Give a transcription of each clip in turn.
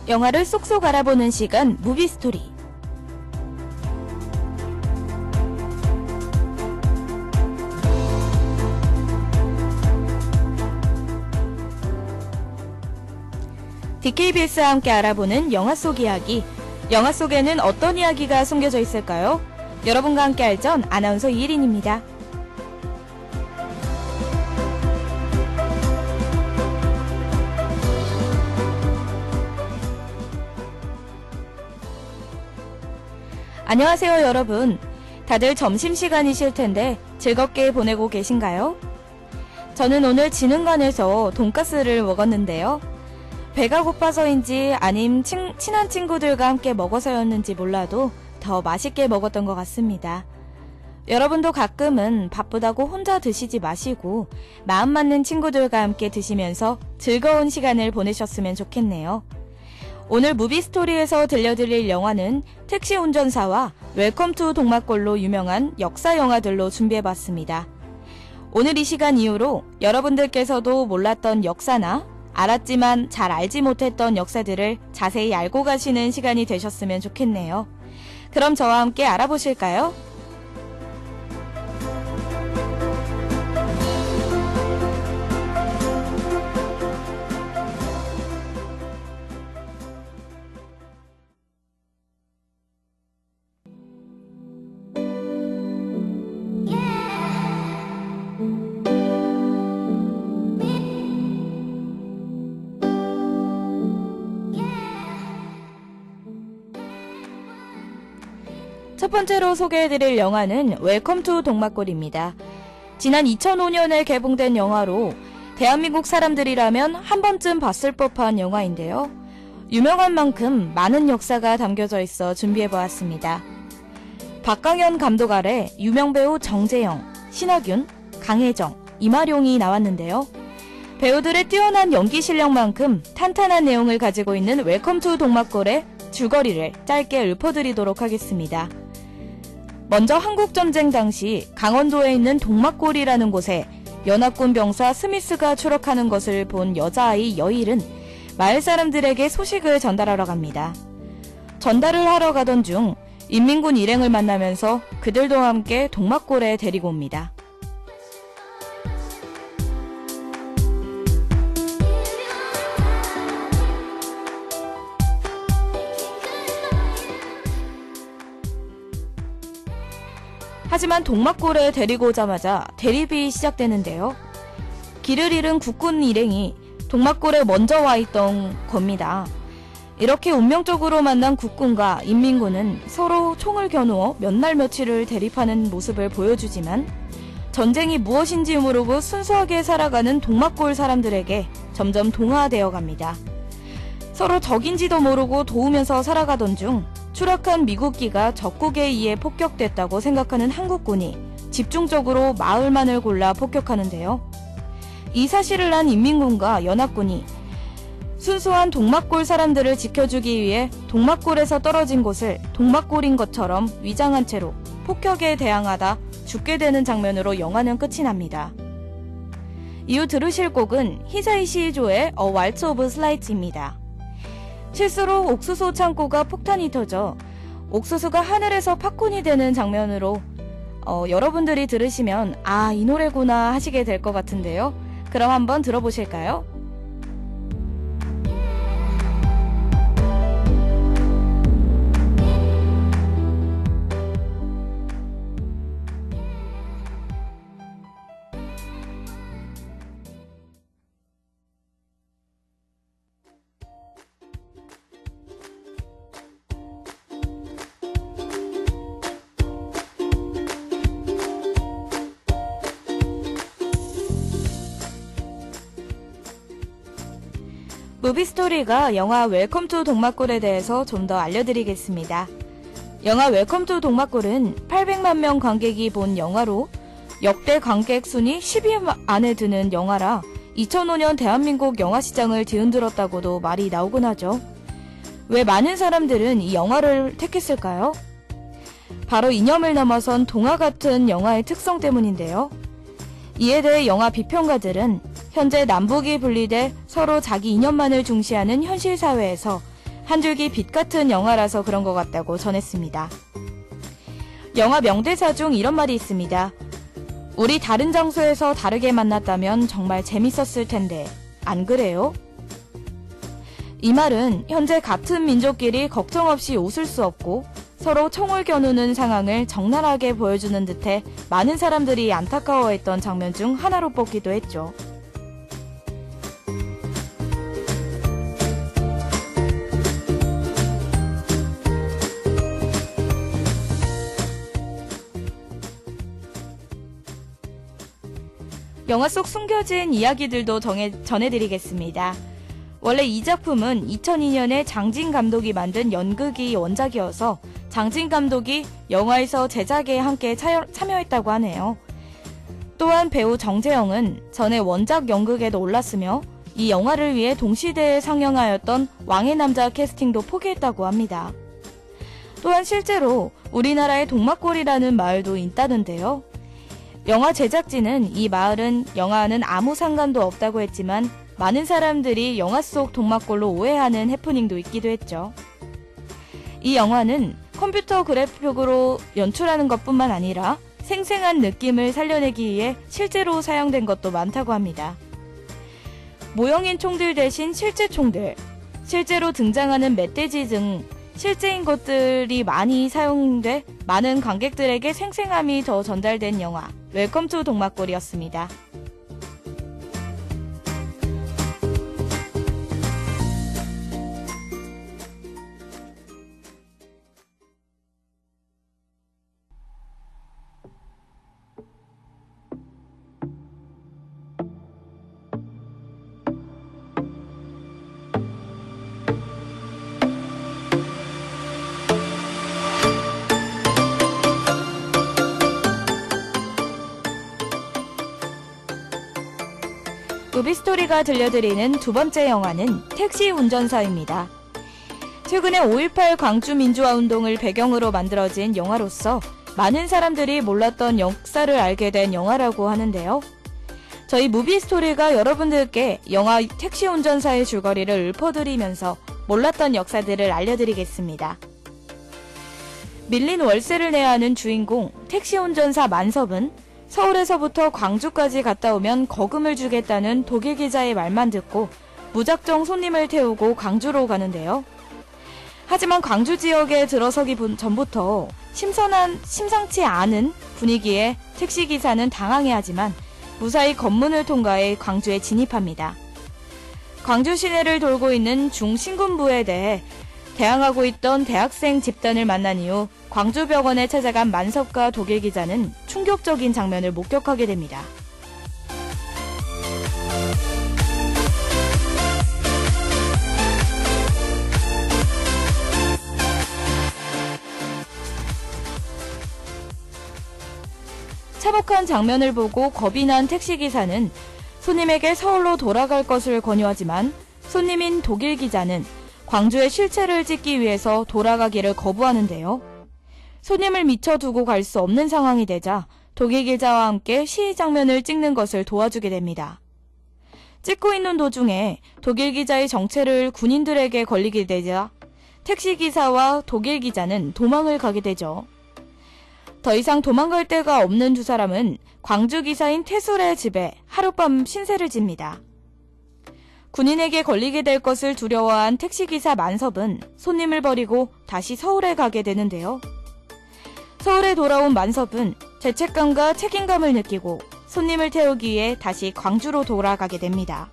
영화를 쏙쏙 알아보는 시간 무비스토리. DKBS와 함께 알아보는 영화 속 이야기. 영화 속에는 어떤 이야기가 숨겨져 있을까요? 여러분과 함께 할 전 아나운서 이혜린입니다. 안녕하세요 여러분. 다들 점심시간이실 텐데 즐겁게 보내고 계신가요? 저는 오늘 진흥관에서 돈가스를 먹었는데요. 배가 고파서인지 아님 친한 친구들과 함께 먹어서였는지 몰라도 더 맛있게 먹었던 것 같습니다. 여러분도 가끔은 바쁘다고 혼자 드시지 마시고 마음 맞는 친구들과 함께 드시면서 즐거운 시간을 보내셨으면 좋겠네요. 오늘 무비스토리에서 들려드릴 영화는 택시 운전사와 웰컴 투 동막골로 유명한 역사 영화들로 준비해봤습니다. 오늘 이 시간 이후로 여러분들께서도 몰랐던 역사나 알았지만 잘 알지 못했던 역사들을 자세히 알고 가시는 시간이 되셨으면 좋겠네요. 그럼 저와 함께 알아보실까요? 첫 번째로 소개해드릴 영화는 웰컴 투 동막골입니다. 지난 2005년에 개봉된 영화로 대한민국 사람들이라면 한 번쯤 봤을 법한 영화인데요. 유명한 만큼 많은 역사가 담겨져 있어 준비해보았습니다. 박강현 감독 아래 유명 배우 정재영, 신하균, 강혜정, 이마룡이 나왔는데요. 배우들의 뛰어난 연기 실력만큼 탄탄한 내용을 가지고 있는 웰컴 투 동막골의 줄거리를 짧게 읊어드리도록 하겠습니다. 먼저 한국전쟁 당시 강원도에 있는 동막골이라는 곳에 연합군 병사 스미스가 추락하는 것을 본 여자아이 여일은 마을 사람들에게 소식을 전달하러 갑니다. 전달을 하러 가던 중 인민군 일행을 만나면서 그들도 함께 동막골에 데리고 옵니다. 하지만 동막골에 데리고 오자마자 대립이 시작되는데요. 길을 잃은 국군 일행이 동막골에 먼저 와 있던 겁니다. 이렇게 운명적으로 만난 국군과 인민군은 서로 총을 겨누어 몇 날 며칠을 대립하는 모습을 보여주지만 전쟁이 무엇인지 모르고 순수하게 살아가는 동막골 사람들에게 점점 동화되어 갑니다. 서로 적인지도 모르고 도우면서 살아가던 중 추락한 미국기가 적국에 의해 폭격됐다고 생각하는 한국군이 집중적으로 마을만을 골라 폭격하는데요. 이 사실을 안 인민군과 연합군이 순수한 동막골 사람들을 지켜주기 위해 동막골에서 떨어진 곳을 동막골인 것처럼 위장한 채로 폭격에 대항하다 죽게 되는 장면으로 영화는 끝이 납니다. 이후 들으실 곡은 히사이 시조의 A Waltz of Slights입니다. 실수로 옥수수 창고가 폭탄이 터져 옥수수가 하늘에서 팝콘이 되는 장면으로 여러분들이 들으시면 아, 이 노래구나 하시게 될 것 같은데요. 그럼 한번 들어보실까요? 무비스토리가 영화 웰컴 투 동막골에 대해서 좀 더 알려드리겠습니다. 영화 웰컴 투 동막골은 800만 명 관객이 본 영화로 역대 관객 순위 10위 안에 드는 영화라 2005년 대한민국 영화시장을 뒤흔들었다고도 말이 나오곤 하죠. 왜 많은 사람들은 이 영화를 택했을까요? 바로 이념을 넘어선 동화 같은 영화의 특성 때문인데요. 이에 대해 영화 비평가들은 현재 남북이 분리돼 서로 자기 이념만을 중시하는 현실 사회에서 한 줄기 빛 같은 영화라서 그런 것 같다고 전했습니다. 영화 명대사 중 이런 말이 있습니다. 우리 다른 장소에서 다르게 만났다면 정말 재밌었을 텐데 안 그래요? 이 말은 현재 같은 민족끼리 걱정 없이 웃을 수 없고 서로 총을 겨누는 상황을 적나라하게 보여주는 듯해 많은 사람들이 안타까워했던 장면 중 하나로 뽑기도 했죠. 영화 속 숨겨진 이야기들도 전해드리겠습니다. 원래 이 작품은 2002년에 장진 감독이 만든 연극이 원작이어서 장진 감독이 영화에서 제작에 함께 참여했다고 하네요. 또한 배우 정재영은 전에 원작 연극에도 올랐으며 이 영화를 위해 동시대에 상영하였던 왕의 남자 캐스팅도 포기했다고 합니다. 또한 실제로 우리나라에 동막골이라는 마을도 있다는데요. 영화 제작진은 이 마을은 영화와는 아무 상관도 없다고 했지만 많은 사람들이 영화 속 동막골로 오해하는 해프닝도 있기도 했죠. 이 영화는 컴퓨터 그래픽으로 연출하는 것뿐만 아니라 생생한 느낌을 살려내기 위해 실제로 사용된 것도 많다고 합니다. 모형인 총들 대신 실제 총들, 실제로 등장하는 멧돼지 등 실제인 것들이 많이 사용돼 많은 관객들에게 생생함이 더 전달된 영화 웰컴 투 동막골이었습니다. 무비스토리가 들려드리는 두 번째 영화는 택시 운전사입니다. 최근에 5.18 광주 민주화운동을 배경으로 만들어진 영화로서 많은 사람들이 몰랐던 역사를 알게 된 영화라고 하는데요. 저희 무비스토리가 여러분들께 영화 택시 운전사의 줄거리를 읊어드리면서 몰랐던 역사들을 알려드리겠습니다. 밀린 월세를 내야 하는 주인공 택시 운전사 만섭은 서울에서부터 광주까지 갔다 오면 거금을 주겠다는 독일 기자의 말만 듣고 무작정 손님을 태우고 광주로 가는데요. 하지만 광주 지역에 들어서기 전부터 심상치 않은 분위기에 택시기사는 당황해하지만 무사히 검문을 통과해 광주에 진입합니다. 광주 시내를 돌고 있는 중신군부에 대해 대항하고 있던 대학생 집단을 만난 이후 광주병원에 찾아간 만섭과 독일 기자는 충격적인 장면을 목격하게 됩니다. 차복한 장면을 보고 겁이 난 택시기사는 손님에게 서울로 돌아갈 것을 권유하지만 손님인 독일 기자는 광주의 실체를 찍기 위해서 돌아가기를 거부하는데요. 손님을 미쳐두고 갈 수 없는 상황이 되자 독일 기자와 함께 시위 장면을 찍는 것을 도와주게 됩니다. 찍고 있는 도중에 독일 기자의 정체를 군인들에게 걸리게 되자 택시기사와 독일 기자는 도망을 가게 되죠. 더 이상 도망갈 데가 없는 두 사람은 광주 기사인 태술의 집에 하룻밤 신세를 집니다. 군인에게 걸리게 될 것을 두려워한 택시기사 만섭은 손님을 버리고 다시 서울에 가게 되는데요. 서울에 돌아온 만섭은 죄책감과 책임감을 느끼고 손님을 태우기 위해 다시 광주로 돌아가게 됩니다.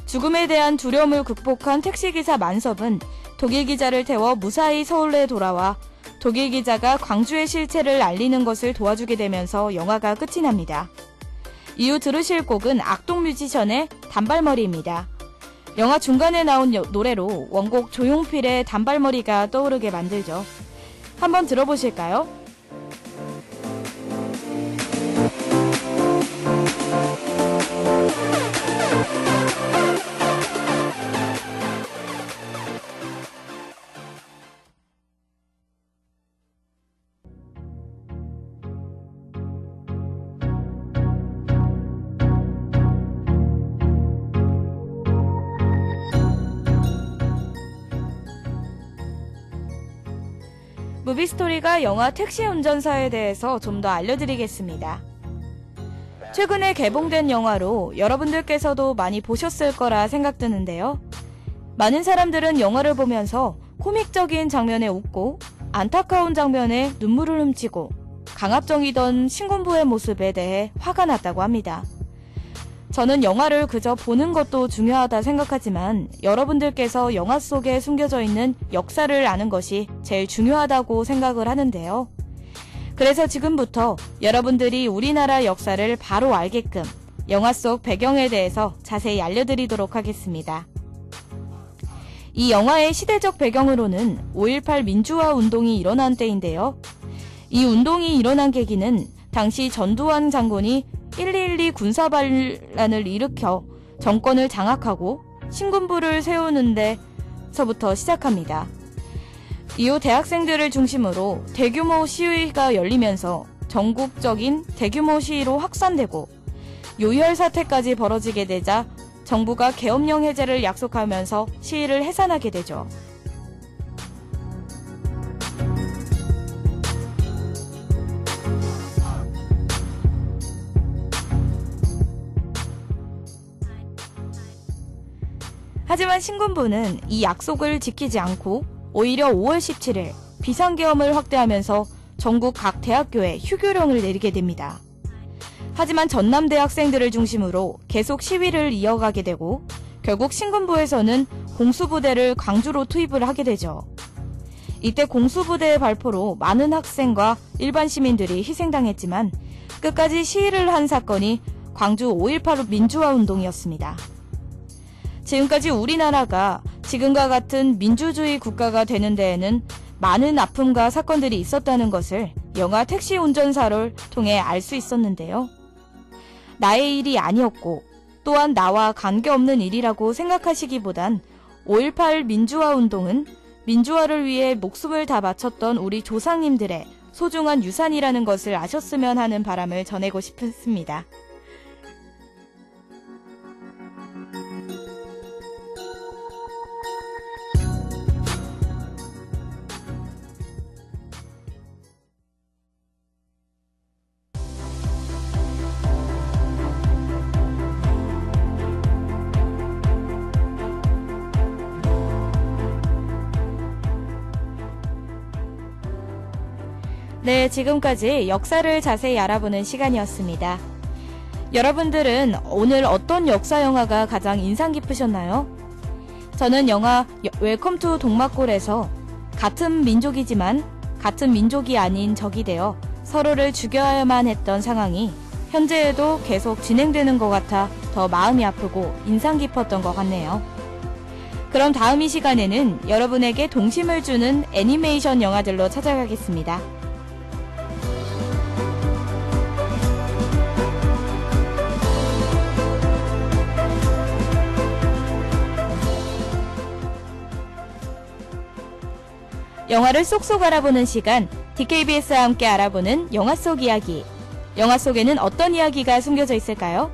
죽음에 대한 두려움을 극복한 택시기사 만섭은 독일 기자를 태워 무사히 서울에 돌아와 독일 기자가 광주의 실체를 알리는 것을 도와주게 되면서 영화가 끝이 납니다. 이후 들으실 곡은 악동 뮤지션의 단발머리입니다. 영화 중간에 나온 노래로 원곡 조용필의 단발머리가 떠오르게 만들죠. 한번 들어보실까요? 무비스토리가 영화 택시 운전사에 대해서 좀 더 알려드리겠습니다. 최근에 개봉된 영화로 여러분들께서도 많이 보셨을 거라 생각드는데요. 많은 사람들은 영화를 보면서 코믹적인 장면에 웃고 안타까운 장면에 눈물을 훔치고 강압적이던 신군부의 모습에 대해 화가 났다고 합니다. 저는 영화를 그저 보는 것도 중요하다 생각하지만 여러분들께서 영화 속에 숨겨져 있는 역사를 아는 것이 제일 중요하다고 생각을 하는데요. 그래서 지금부터 여러분들이 우리나라 역사를 바로 알게끔 영화 속 배경에 대해서 자세히 알려드리도록 하겠습니다. 이 영화의 시대적 배경으로는 5.18 민주화 운동이 일어난 때인데요. 이 운동이 일어난 계기는 당시 전두환 장군이 1.12 군사반란을 일으켜 정권을 장악하고 신군부를 세우는 데서부터 시작합니다. 이후 대학생들을 중심으로 대규모 시위가 열리면서 전국적인 대규모 시위로 확산되고 요열 사태까지 벌어지게 되자 정부가 계엄령 해제를 약속하면서 시위를 해산하게 되죠. 하지만 신군부는 이 약속을 지키지 않고 오히려 5월 17일 비상계엄을 확대하면서 전국 각 대학교에 휴교령을 내리게 됩니다. 하지만 전남대 학생들을 중심으로 계속 시위를 이어가게 되고 결국 신군부에서는 공수부대를 광주로 투입을 하게 되죠. 이때 공수부대의 발포로 많은 학생과 일반 시민들이 희생당했지만 끝까지 시위를 한 사건이 광주 5.18 민주화 운동이었습니다. 지금까지 우리나라가 지금과 같은 민주주의 국가가 되는 데에는 많은 아픔과 사건들이 있었다는 것을 영화 택시 운전사를 통해 알 수 있었는데요. 나의 일이 아니었고 또한 나와 관계없는 일이라고 생각하시기보단 5.18 민주화 운동은 민주화를 위해 목숨을 다 바쳤던 우리 조상님들의 소중한 유산이라는 것을 아셨으면 하는 바람을 전하고 싶습니다. 네, 지금까지 역사를 자세히 알아보는 시간이었습니다. 여러분들은 오늘 어떤 역사 영화가 가장 인상 깊으셨나요? 저는 영화 웰컴 투 동막골에서 같은 민족이지만 같은 민족이 아닌 적이 되어 서로를 죽여야만 했던 상황이 현재에도 계속 진행되는 것 같아 더 마음이 아프고 인상 깊었던 것 같네요. 그럼 다음 이 시간에는 여러분에게 동심을 주는 애니메이션 영화들로 찾아가겠습니다. 영화를 쏙쏙 알아보는 시간, DKBS와 함께 알아보는 영화 속 이야기. 영화 속에는 어떤 이야기가 숨겨져 있을까요?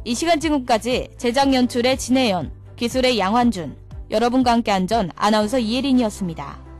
이 시간 지금까지 제작 연출의 진혜연, 기술의 양환준, 여러분과 함께한 전 아나운서 이혜린이었습니다.